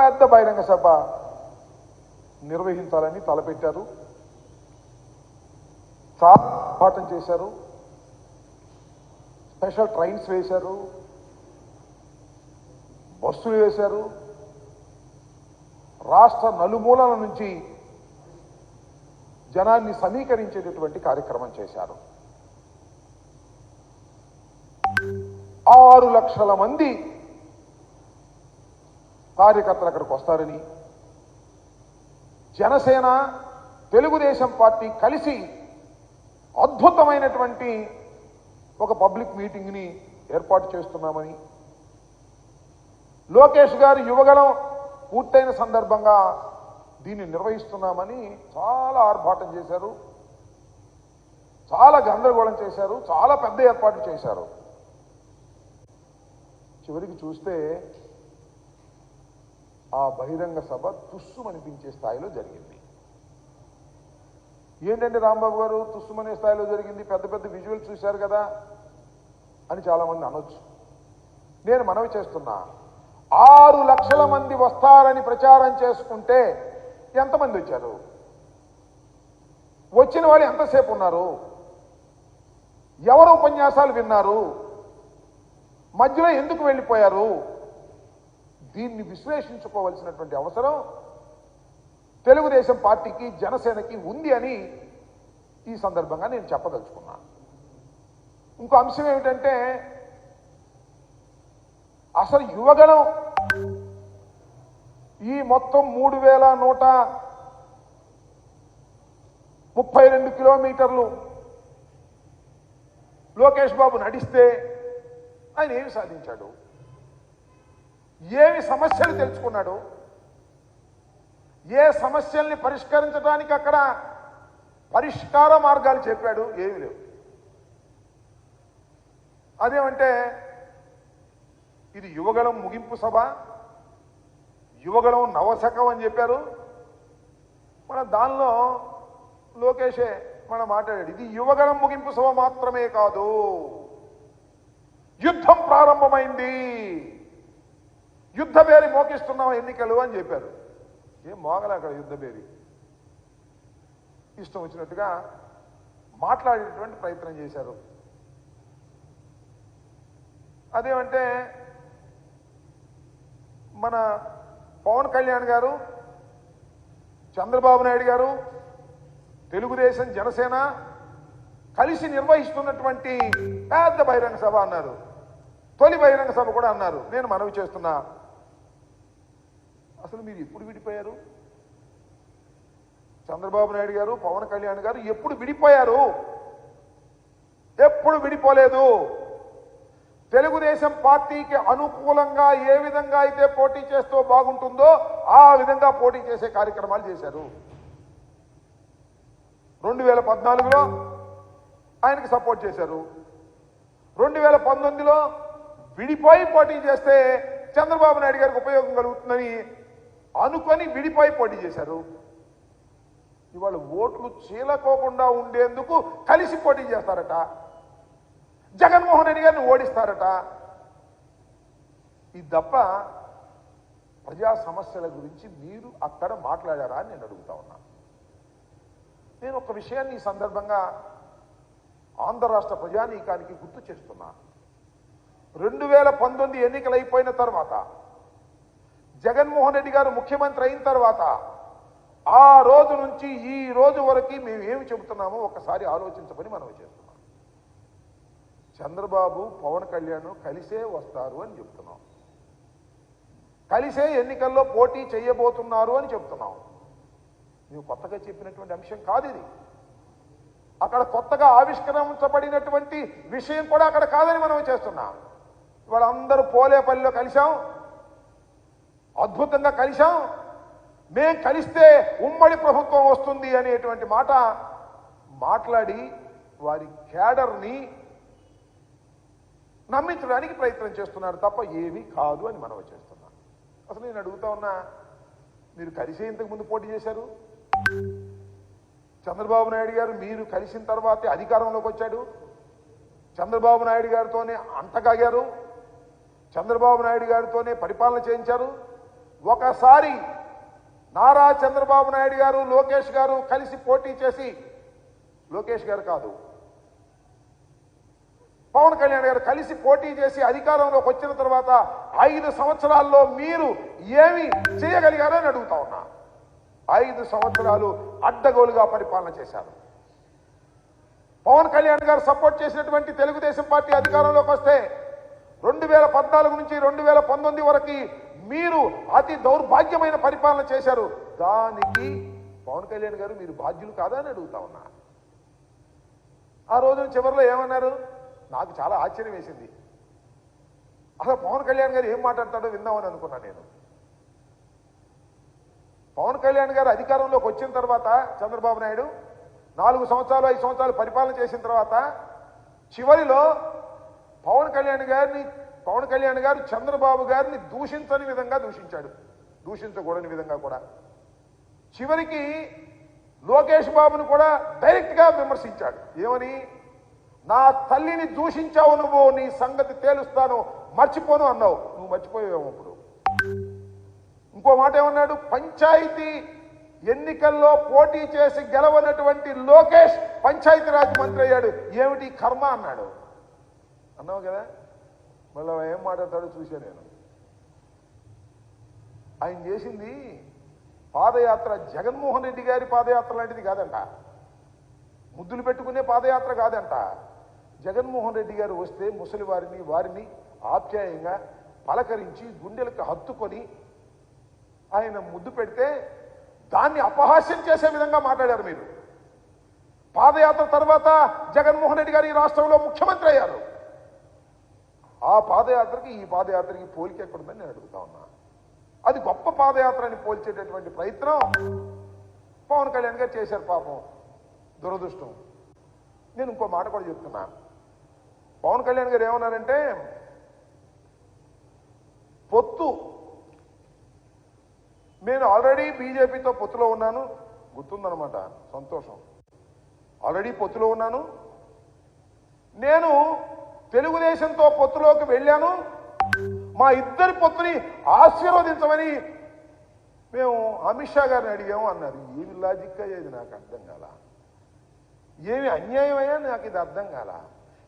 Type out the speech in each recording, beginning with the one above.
పెద్ద బహిరంగ సభ నిర్వహించాలని తలపెట్టారు. చాలా పోరాటం చేశారు. స్పెషల్ ట్రైన్స్ వేశారు, బస్సులు వేశారు. రాష్ట్ర నలుమూలల నుంచి జనాన్ని సమీకరించేటటువంటి కార్యక్రమం చేశారు. 6 లక్షల మంది కార్యకర్తలు అక్కడికి వస్తారని, జనసేన తెలుగుదేశం పార్టీ కలిసి అద్భుతమైనటువంటి ఒక పబ్లిక్ మీటింగ్ని ఏర్పాటు చేస్తున్నామని, లోకేష్ గారు యువగళం పూర్తయిన సందర్భంగా దీన్ని నిర్వహిస్తున్నామని చాలా ఆర్భాటం చేశారు, చాలా గందరగోళం చేశారు, చాలా పెద్ద ఏర్పాట్లు చేశారు. చివరికి చూస్తే ఆ బహిరంగ సభ తుస్సుమనిపించే స్థాయిలో జరిగింది. ఏంటంటే రాంబాబు గారు తుస్సుమనే స్థాయిలో జరిగింది, పెద్ద పెద్ద విజువల్స్ చూశారు కదా అని చాలామంది అనొచ్చు. నేను మనవి చేస్తున్నా, 6 లక్షల మంది వస్తారని ప్రచారం చేసుకుంటే ఎంతమంది వచ్చారు? వచ్చిన వాళ్ళు ఎంతసేపు ఉన్నారు? ఎవరు ఉపన్యాసాలు విన్నారు? మధ్యలో ఎందుకు వెళ్ళిపోయారు? దీన్ని విశ్లేషించుకోవాల్సినటువంటి అవసరం తెలుగుదేశం పార్టీకి, జనసేనకి ఉంది అని ఈ సందర్భంగా నేను చెప్పదలుచుకున్నాను. ఇంకో అంశం ఏమిటంటే, అసలు యువగణం ఈ మొత్తం 3132 కిలోమీటర్లు లోకేష్ బాబు నడిస్తే ఆయన ఏమి సాధించాడు? ఏమి సమస్యలు తెలుసుకున్నాడు? ఏ సమస్యల్ని పరిష్కరించడానికి అక్కడ పరిష్కార మార్గాలు చెప్పాడు? ఏమి లేవు. అదేమంటే ఇది యువగళం ముగింపు సభ, యువగళం నవశకం అని చెప్పారు. మన దానిలో లోకేషే మనం మాట్లాడాడు, ఇది యువగళం ముగింపు సభ మాత్రమే కాదు, యుద్ధం ప్రారంభమైంది, యుద్ధ బేరి మోకిస్తున్నాం ఎన్నికలు అని చెప్పారు. ఏం మోగలే అక్కడ యుద్ధ బేరి. ఇష్టం వచ్చినట్టుగా మాట్లాడేటువంటి ప్రయత్నం చేశారు. అదేమంటే మన పవన్ కళ్యాణ్ గారు, చంద్రబాబు నాయుడు గారు, తెలుగుదేశం, జనసేన కలిసి నిర్వహిస్తున్నటువంటి పెద్ద బహిరంగ సభ అన్నారు. తొలి బహిరంగ సభ కూడా అన్నారు. నేను మనవి చేస్తున్నా, అసలు మీరు ఎప్పుడు విడిపోయారు? చంద్రబాబు నాయుడు గారు, పవన్ కళ్యాణ్ గారు ఎప్పుడు విడిపోయారు? ఎప్పుడు విడిపోలేదు. తెలుగుదేశం పార్టీకి అనుకూలంగా ఏ విధంగా అయితే పోటీ చేస్తూ బాగుంటుందో ఆ విధంగా పోటీ చేసే కార్యక్రమాలు చేశారు. 2014లో ఆయనకి సపోర్ట్ చేశారు. 2019లో విడిపోయి పోటీ చేస్తే చంద్రబాబు నాయుడు గారికి ఉపయోగం కలుగుతుందని అనుకొని విడిపోయి పోటీ చేశారు. ఇవాళ ఓట్లు చీలకోకుండా ఉండేందుకు కలిసి పోటీ చేస్తారట, జగన్మోహన్ రెడ్డి గారిని ఓడిస్తారట. ఇది తప్ప ప్రజా సమస్యల గురించి మీరు అక్కడ మాట్లాడారా అని నేను అడుగుతా ఉన్నా. నేను ఒక విషయాన్ని ఈ సందర్భంగా ఆంధ్ర రాష్ట్ర ప్రజానీకానికి గుర్తు చేస్తున్నా. 2019 ఎన్నికలు అయిపోయిన తర్వాత, జగన్మోహన్ రెడ్డి గారు ముఖ్యమంత్రి అయిన తర్వాత ఆ రోజు నుంచి ఈ రోజు వరకు మేము ఏమి చెబుతున్నామో ఒకసారి ఆలోచించమని మనం చేస్తున్నాం. చంద్రబాబు, పవన్ కళ్యాణ్ కలిసే వస్తారు అని చెప్తున్నాం, కలిసే ఎన్నికల్లో పోటీ చేయబోతున్నారు అని చెప్తున్నాం. మేము కొత్తగా చెప్పినటువంటి అంశం కాదు ఇది. అక్కడ కొత్తగా ఆవిష్కరించబడినటువంటి విషయం కూడా అక్కడ కాదని మనం చేస్తున్నాం. వాళ్ళందరూ పోలేపల్లిలో కలిశాం, అద్భుతంగా కలిశాం, మేం కలిస్తే ఉమ్మడి ప్రభుత్వం వస్తుంది అనేటువంటి మాట మాట్లాడి వారి క్యాడర్ని నమ్మించడానికి ప్రయత్నం చేస్తున్నారు తప్ప ఏమీ కాదు అని మనం చేస్తున్నాం. అసలు నేను అడుగుతా ఉన్నా, మీరు కలిసే ఇంతకు ముందు పోటీ చేశారు. చంద్రబాబు నాయుడు గారు మీరు కలిసిన తర్వాతే అధికారంలోకి వచ్చాడు. చంద్రబాబు నాయుడు గారితోనే అంటగాగారు, చంద్రబాబు నాయుడు గారితోనే పరిపాలన చేయించారు. ఒకసారి నారా చంద్రబాబు నాయుడు గారు లోకేష్ గారు కలిసి పోటీ చేసి, లోకేష్ గారు కాదు పవన్ కళ్యాణ్ గారు కలిసి పోటీ చేసి అధికారంలోకి వచ్చిన తర్వాత 5 సంవత్సరాల్లో మీరు ఏమి చేయగలిగారని అడుగుతా ఉన్నా. 5 సంవత్సరాలు అడ్డగోలుగా పరిపాలన చేశారు. పవన్ కళ్యాణ్ గారు సపోర్ట్ చేసినటువంటి తెలుగుదేశం పార్టీ అధికారంలోకి వస్తే 2014 నుంచి 2019 వరకు మీరు అతి దౌర్భాగ్యమైన పరిపాలన చేశారు. దానికి పవన్ కళ్యాణ్ గారు మీరు బాధ్యులు కాదా అని అడుగుతా ఉన్నా. ఆ రోజున చివరిలో ఏమన్నారు? నాకు చాలా ఆశ్చర్యం వేసింది. అసలు పవన్ కళ్యాణ్ గారు ఏం మాట్లాడతాడో విందామని అనుకున్నా నేను. పవన్ కళ్యాణ్ గారు అధికారంలోకి వచ్చిన తర్వాత చంద్రబాబు నాయుడు 4 సంవత్సరాలు 5 సంవత్సరాలు పరిపాలన చేసిన తర్వాత చివరిలో పవన్ కళ్యాణ్ గారు చంద్రబాబు గారిని దూషించని విధంగా దూషించాడు, దూషించకూడని విధంగా కూడా. చివరికి లోకేష్ బాబును కూడా డైరెక్ట్గా విమర్శించాడు. ఏమని? నా తల్లిని దూషించావు నువ్వు, నీ సంగతి తేలుస్తాను, మర్చిపోను అన్నావు. నువ్వు మర్చిపోయావు. ఇప్పుడు ఇంకో మాట ఏమన్నాడు? పంచాయతీ ఎన్నికల్లో పోటీ చేసి గెలవనటువంటి లోకేష్ పంచాయతీరాజ్ మంత్రి అయ్యాడు, ఏమిటి కర్మ అన్నాడు. అన్నావు కదా, మళ్ళీ ఏం మాట్లాడతాడో చూసా నేను. ఆయన చేసింది పాదయాత్ర జగన్మోహన్ రెడ్డి గారి పాదయాత్ర లాంటిది కాదంట, ముద్దులు పెట్టుకునే పాదయాత్ర కాదంట. జగన్మోహన్ రెడ్డి గారు వస్తే ముసలి వారిని ఆప్యాయంగా పలకరించి గుండెలకు హత్తుకొని ఆయన ముద్దు పెడితే దాన్ని అపహాస్యం చేసే విధంగా మాట్లాడారు మీరు. పాదయాత్ర తర్వాత జగన్మోహన్ రెడ్డి గారు ఈ రాష్ట్రంలో ముఖ్యమంత్రి అయ్యారు. ఆ పాదయాత్రకి ఈ పాదయాత్రకి పోలిక ఎక్కడుందని నేను అడుగుతా ఉన్నా. అది గొప్ప పాదయాత్ర అని పోల్చేటటువంటి ప్రయత్నం పవన్ కళ్యాణ్ గారు చేశారు. పాపం దురదృష్టం. నేను ఇంకో మాట కూడా చెప్తున్నా. పవన్ కళ్యాణ్ గారు ఏమన్నారంటే, పొత్తు, నేను ఆల్రెడీ బీజేపీతో పొత్తులో ఉన్నాను, గుర్తుందనమాట, సంతోషం. ఆల్రెడీ పొత్తులో ఉన్నాను, నేను తెలుగుదేశంతో పొత్తులోకి వెళ్ళాను, మా ఇద్దరి పొత్తుని ఆశీర్వదించమని మేము అమిత్ షా గారిని అడిగాము అన్నారు. ఏమి లాజిక్ అయ్యేది నాకు అర్థం కాల. ఏమి అన్యాయమయ్యా నాకు ఇది అర్థం కాల.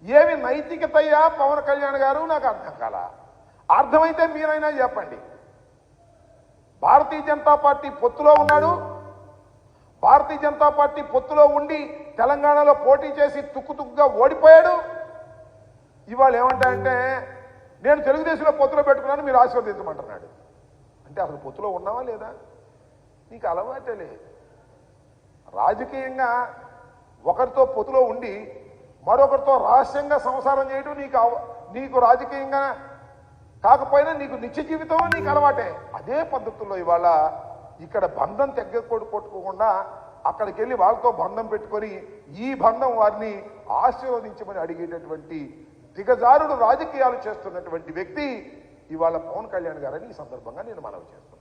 ఏమి నైతికత అయ్యా పవన్ కళ్యాణ్ గారు నాకు అర్థం కాల. అర్థమైతే మీరైనా చెప్పండి. భారతీయ జనతా పార్టీ పొత్తులో ఉన్నాడు, భారతీయ జనతా పార్టీ పొత్తులో ఉండి తెలంగాణలో పోటీ చేసి తుక్కుతుక్కుగా ఓడిపోయాడు. ఇవాళ ఏమంటాయంటే, నేను తెలుగుదేశంలో పొత్తులో పెట్టుకున్నాను, మీరు ఆశీర్వదించమంటున్నాడు. అంటే అసలు పొత్తులో ఉన్నావా లేదా? నీకు అలవాటలే. రాజకీయంగా ఒకరితో పొత్తులో ఉండి మరొకరితో రహస్యంగా సంసారం చేయడం నీకు రాజకీయంగా కాకపోయినా నీకు నిత్య జీవితం నీకు అలవాటే. అదే పద్ధతుల్లో ఇవాళ ఇక్కడ బంధం కొట్టుకోకుండా అక్కడికి వెళ్ళి వాళ్ళతో బంధం పెట్టుకొని ఈ బంధం వారిని ఆశీర్వదించమని అడిగేటటువంటి దిగజారుడు రాజకీయాలు చేస్తున్నటువంటి వ్యక్తి ఇవాళ పవన్ కళ్యాణ్ గారని ఈ సందర్భంగా నేను మనవి చేస్తున్నాను.